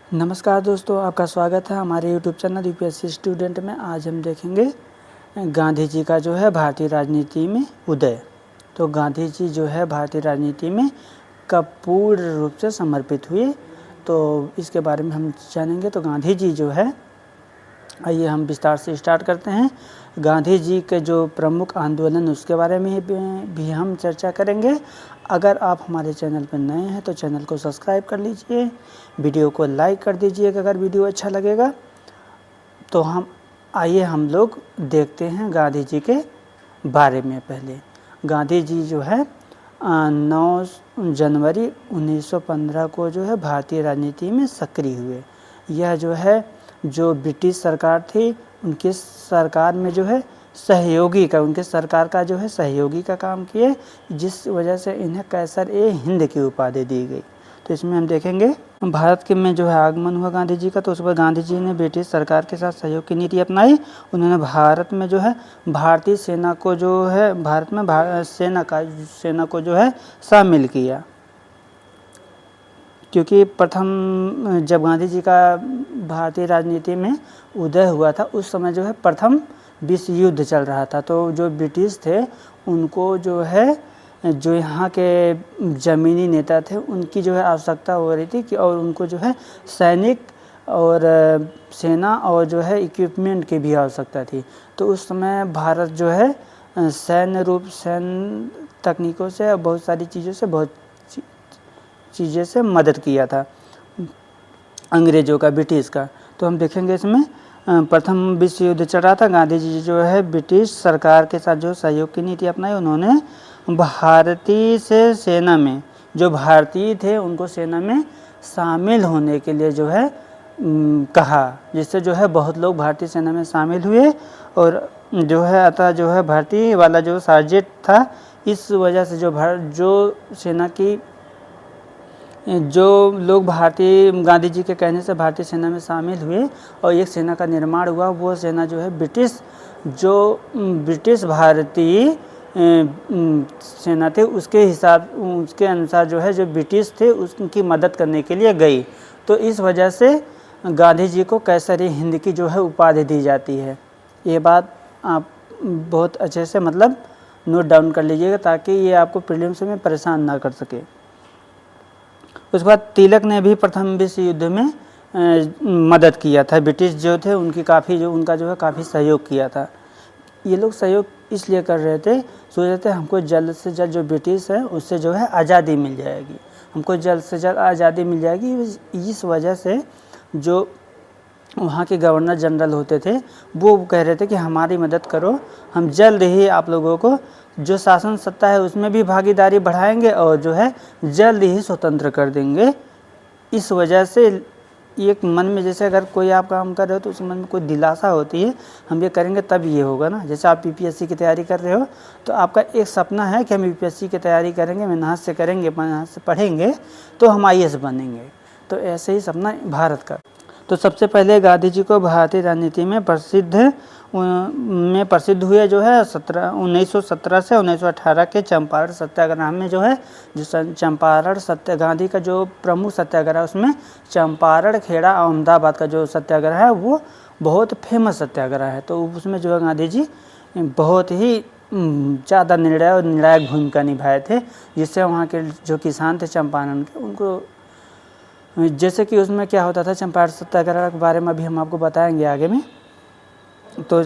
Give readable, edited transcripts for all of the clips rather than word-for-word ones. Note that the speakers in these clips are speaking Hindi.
नमस्कार दोस्तों, आपका स्वागत है हमारे यूट्यूब चैनल यूपीएससी स्टूडेंट में। आज हम देखेंगे गांधी जी का जो है भारतीय राजनीति में उदय। तो गांधी जी जो है भारतीय राजनीति में कब पूर्ण रूप से समर्पित हुए, तो इसके बारे में हम जानेंगे। तो गांधी जी जो है, आइए हम विस्तार से स्टार्ट करते हैं। गांधी जी के जो प्रमुख आंदोलन उसके बारे में भी हम चर्चा करेंगे। अगर आप हमारे चैनल पर नए हैं तो चैनल को सब्सक्राइब कर लीजिए, वीडियो को लाइक कर दीजिएगा अगर वीडियो अच्छा लगेगा। तो आइए हम लोग देखते हैं गांधी जी के बारे में। पहले गांधी जी जो है 9 जनवरी 1915 को जो है भारतीय राजनीति में सक्रिय हुए। यह जो है जो ब्रिटिश सरकार थी, उनकी सरकार में जो है उनके सरकार का जो है सहयोगी का काम किए, जिस वजह से इन्हें कैसर ए हिंद की उपाधि दी गई। तो इसमें हम देखेंगे भारत के में जो है आगमन हुआ गांधी जी का। तो उस पर गांधी जी ने ब्रिटिश सरकार के साथ सहयोग की नीति अपनाई। उन्होंने भारत में जो है भारतीय सेना को जो है सेना को जो है शामिल किया, क्योंकि प्रथम जब गांधी जी का भारतीय राजनीति में उदय हुआ था उस समय जो है प्रथम विश्व युद्ध चल रहा था। तो जो ब्रिटिश थे उनको जो है जो यहाँ के ज़मीनी नेता थे उनकी जो है आवश्यकता हो रही थी कि और उनको जो है सैनिक और सेना और जो है इक्विपमेंट की भी आवश्यकता थी। तो उस समय भारत जो है सैन्य तकनीकों से बहुत सारी चीज़ों से मदद किया था अंग्रेज़ों का, ब्रिटिश का। तो हम देखेंगे इसमें प्रथम विश्व युद्ध चल रहा था। गांधी जी जो है ब्रिटिश सरकार के साथ जो सहयोग की नीति अपनाई, उन्होंने भारतीय से सेना में जो भारतीय थे उनको सेना में शामिल होने के लिए जो है कहा, जिससे जो है बहुत लोग भारतीय सेना में शामिल हुए। और जो है अतः जो है भारतीय वाला जो सार्जेंट था, इस वजह से जो सेना की जो लोग गांधी जी के कहने से भारतीय सेना में शामिल हुए और एक सेना का निर्माण हुआ। वो सेना जो है ब्रिटिश भारतीय सेना थे, उसके अनुसार जो है जो ब्रिटिश थे उसकी मदद करने के लिए गई। तो इस वजह से गांधी जी को कैसर हिंद की जो है उपाधि दी जाती है। ये बात आप बहुत अच्छे से नोट डाउन कर लीजिएगा, ताकि ये आपको प्रीलिम्स में परेशान ना कर सके। उसके बाद तिलक ने भी प्रथम विश्व युद्ध में मदद किया था। ब्रिटिश जो थे उनका जो है काफ़ी सहयोग किया था। ये लोग सहयोग इसलिए कर रहे थे, सोच रहे थे हमको जल्द से जल्द जो ब्रिटिश है उससे जो है आज़ादी मिल जाएगी, हमको जल्द से जल्द आज़ादी मिल जाएगी। इस वजह से जो वहाँ के गवर्नर जनरल होते थे वो कह रहे थे कि हमारी मदद करो, हम जल्द ही आप लोगों को जो शासन सत्ता है उसमें भी भागीदारी बढ़ाएंगे और जो है जल्द ही स्वतंत्र कर देंगे। इस वजह से एक मन में, जैसे अगर कोई आप काम कर रहे हो तो उस मन में कोई दिलासा होती है, हम ये करेंगे तब ये होगा ना। जैसे आप यूपीएससी की तैयारी कर रहे हो तो आपका एक सपना है कि हम यूपीएससी की तैयारी करेंगे, मेहनत से करेंगे, मेहनत से पढ़ेंगे तो हम आईएएस बनेंगे। तो ऐसे ही सपना भारत का। तो सबसे पहले गांधी जी को भारतीय राजनीति में प्रसिद्ध हुए जो है 1917 से 1918 के चंपारण सत्याग्रह में जो है गांधी का जो प्रमुख सत्याग्रह उसमें चंपारण खेड़ा अहमदाबाद का जो सत्याग्रह है वो बहुत फेमस सत्याग्रह है। तो उसमें जो है गांधी जी बहुत ही ज़्यादा निर्णायक भूमिका निभाए थे, जिससे वहाँ के जो किसान थे चंपारण के, उनको जैसे कि उसमें क्या होता था चंपारण सत्याग्रह के बारे में अभी हम आपको बताएंगे आगे में। तो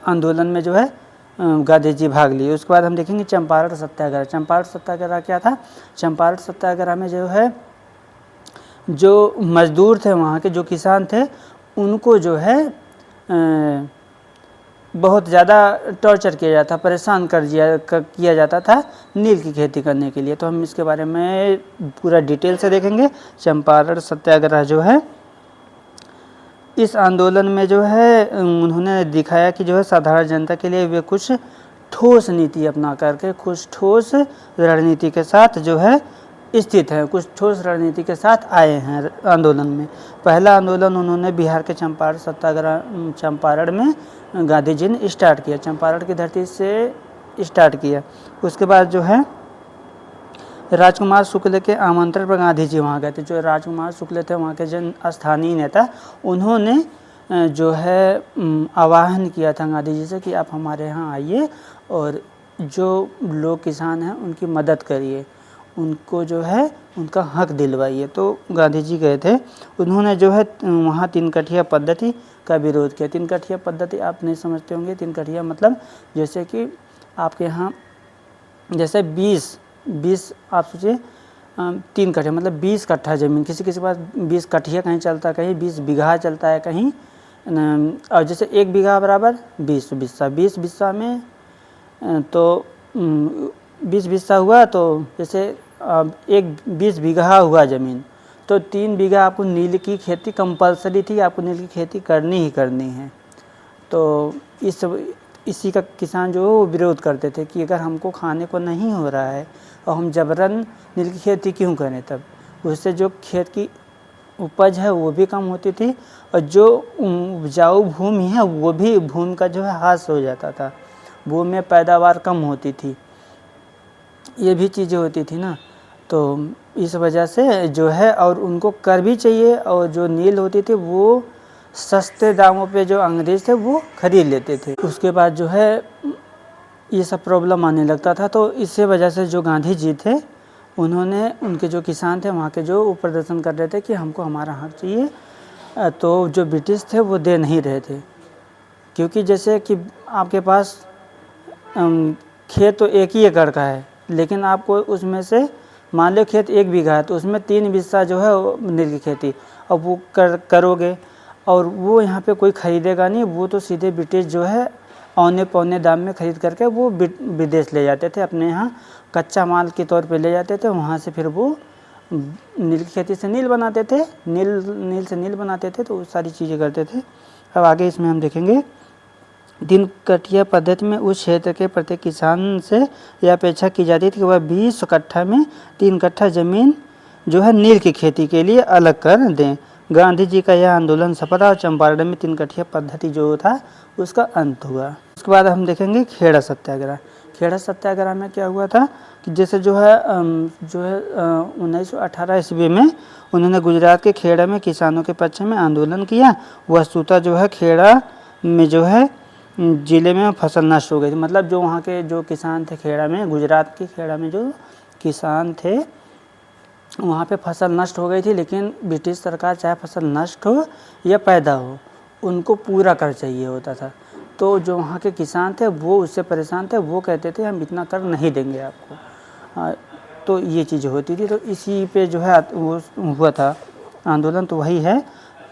आंदोलन में जो है गांधी जी भाग लिए। उसके बाद हम देखेंगे चंपारण सत्याग्रह। चंपारण सत्याग्रह क्या था? चंपारण सत्याग्रह में जो है जो मजदूर थे, वहाँ के जो किसान थे, उनको जो है बहुत ज़्यादा टॉर्चर किया जाता, परेशान किया जाता था नील की खेती करने के लिए। तो हम इसके बारे में पूरा डिटेल से देखेंगे। चंपारण सत्याग्रह जो है, इस आंदोलन में जो है उन्होंने दिखाया कि जो है साधारण जनता के लिए वे कुछ ठोस नीति अपना करके कुछ ठोस रणनीति के साथ जो है स्थित है, कुछ ठोस रणनीति के साथ आए हैं आंदोलन में। पहला आंदोलन उन्होंने बिहार के चंपारण में गांधी जी ने स्टार्ट किया, चंपारण की धरती से स्टार्ट किया। उसके बाद जो है राजकुमार शुक्ल के आमंत्रण पर गांधी जी वहाँ गए थे। जो राजकुमार शुक्ल थे वहाँ के जन स्थानीय नेता, उन्होंने जो है आह्वान किया था गांधी जी से कि आप हमारे यहाँ आइए और जो लोग किसान हैं उनकी मदद करिए, उनको जो है उनका हक दिलवाइए। तो गांधी जी गए थे, उन्होंने जो है वहाँ 3 कठिया पद्धति का विरोध किया। 3 कठिया पद्धति आप नहीं समझते होंगे। 3 कठिया मतलब जैसे कि आपके यहाँ जैसे 20 आप सोचिए 3 कट्ठा मतलब 20 कट्ठा ज़मीन, किसी किसी के पास 20 कठिया कहीं चलता है, कहीं 20 बीघा चलता है कहीं, और जैसे 1 बीघा बराबर 20 बिस्सा, 20 बिस्सा में तो 20 बिस्सा हुआ, तो जैसे एक 20 बीघा हुआ ज़मीन, तो 3 बीघा आपको नील की खेती कंपलसरी थी, आपको नील की खेती करनी ही करनी है। तो इसी का किसान जो है वो विरोध करते थे कि अगर हमको खाने को नहीं हो रहा है और हम जबरन नील की खेती क्यों करें, तब उससे जो खेत की उपज है वो भी कम होती थी और जो उपजाऊ भूमि है वो भी भूमि का जो है ह्रास हो जाता था, भूमि में पैदावार कम होती थी, ये भी चीज़ें होती थी ना। तो इस वजह से जो है, और उनको कर भी चाहिए, और जो नील होती थी वो सस्ते दामों पे जो अंग्रेज थे वो खरीद लेते थे। उसके बाद जो है ये सब प्रॉब्लम आने लगता था। तो इसी वजह से जो गांधी जी थे उन्होंने, उनके जो किसान थे वहाँ के जो प्रदर्शन कर रहे थे कि हमको हमारा हक चाहिए, तो जो ब्रिटिश थे वो दे नहीं रहे थे। क्योंकि जैसे कि आपके पास खेत तो 1 ही एकड़ का है, लेकिन आपको उसमें से मान लो खेत 1 बीघा है तो उसमें 3 बिस्सा जो है नील की खेती, अब वो करोगे और वो यहाँ पे कोई ख़रीदेगा नहीं, वो तो सीधे ब्रिटिश जो है औने पौने दाम में ख़रीद करके वो विदेश ले जाते थे, अपने यहाँ कच्चा माल के तौर पे ले जाते थे, वहाँ से फिर वो नील की खेती से नील बनाते थे, नील से नील बनाते थे, तो वो सारी चीज़ें करते थे। अब आगे इसमें हम देखेंगे 3 कठिया पद्धति में उस क्षेत्र के प्रत्येक किसान से यह अपेक्षा की जाती थी कि वह 20 कट्ठा में 3 कट्ठा ज़मीन जो है नील की खेती के लिए अलग कर दें। गांधी जी का यह आंदोलन सफल रहा और चंपारण में 3 कठिया पद्धति जो था उसका अंत हुआ। उसके बाद हम देखेंगे खेड़ा सत्याग्रह। खेड़ा सत्याग्रह में क्या हुआ था कि जैसे जो है 1918 ईस्वी में उन्होंने गुजरात के खेड़ा में किसानों के पक्ष में आंदोलन किया। वस्तुतः जो है खेड़ा में जो है ज़िले में फसल नष्ट हो गई थी, मतलब जो वहाँ के जो किसान थे खेड़ा में, गुजरात के खेड़ा में जो किसान थे वहाँ पे फसल नष्ट हो गई थी। लेकिन ब्रिटिश सरकार चाहे फसल नष्ट हो या पैदा हो, उनको पूरा कर चाहिए होता था। तो जो वहाँ के किसान थे वो उससे परेशान थे, वो कहते थे हम इतना कर नहीं देंगे आपको। तो ये चीज़ें होती थी, तो इसी पे जो है वो हुआ था आंदोलन, तो वही है।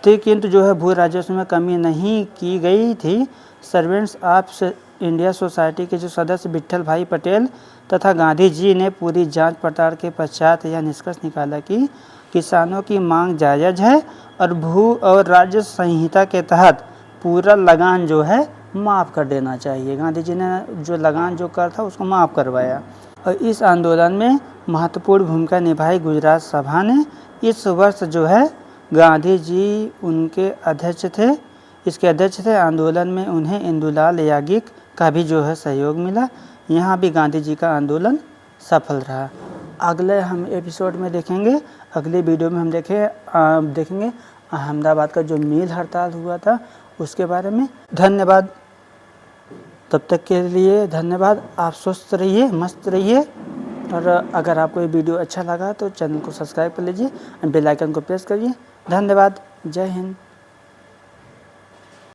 तो किंतु जो है भू राजस्व में कमी नहीं की गई थी। सर्वेंट्स ऑफ इंडिया सोसाइटी के जो सदस्य विट्ठल भाई पटेल तथा गांधी जी ने पूरी जांच पड़ताल के पश्चात यह निष्कर्ष निकाला कि किसानों की मांग जायज़ है और भू और राज्य संहिता के तहत पूरा लगान जो है माफ़ कर देना चाहिए। गांधी जी ने जो लगान जो कर था उसको माफ़ करवाया। और इस आंदोलन में महत्वपूर्ण भूमिका निभाई गुजरात सभा ने। इस वर्ष जो है गांधी जी उनके अध्यक्ष थे, इसके अध्यक्ष थे। आंदोलन में उन्हें इंदुलाल याज्ञिक का भी जो है सहयोग मिला। यहाँ भी गांधी जी का आंदोलन सफल रहा। अगले हम एपिसोड में देखेंगे, अगले वीडियो में हम देखेंगे अहमदाबाद का जो मील हड़ताल हुआ था उसके बारे में। धन्यवाद, तब तक के लिए धन्यवाद। आप स्वस्थ रहिए, मस्त रहिए, और अगर आपको ये वीडियो अच्छा लगा तो चैनल को सब्सक्राइब कर लीजिए, बेल आइकन को प्रेस करिए। धन्यवाद, जय हिंद।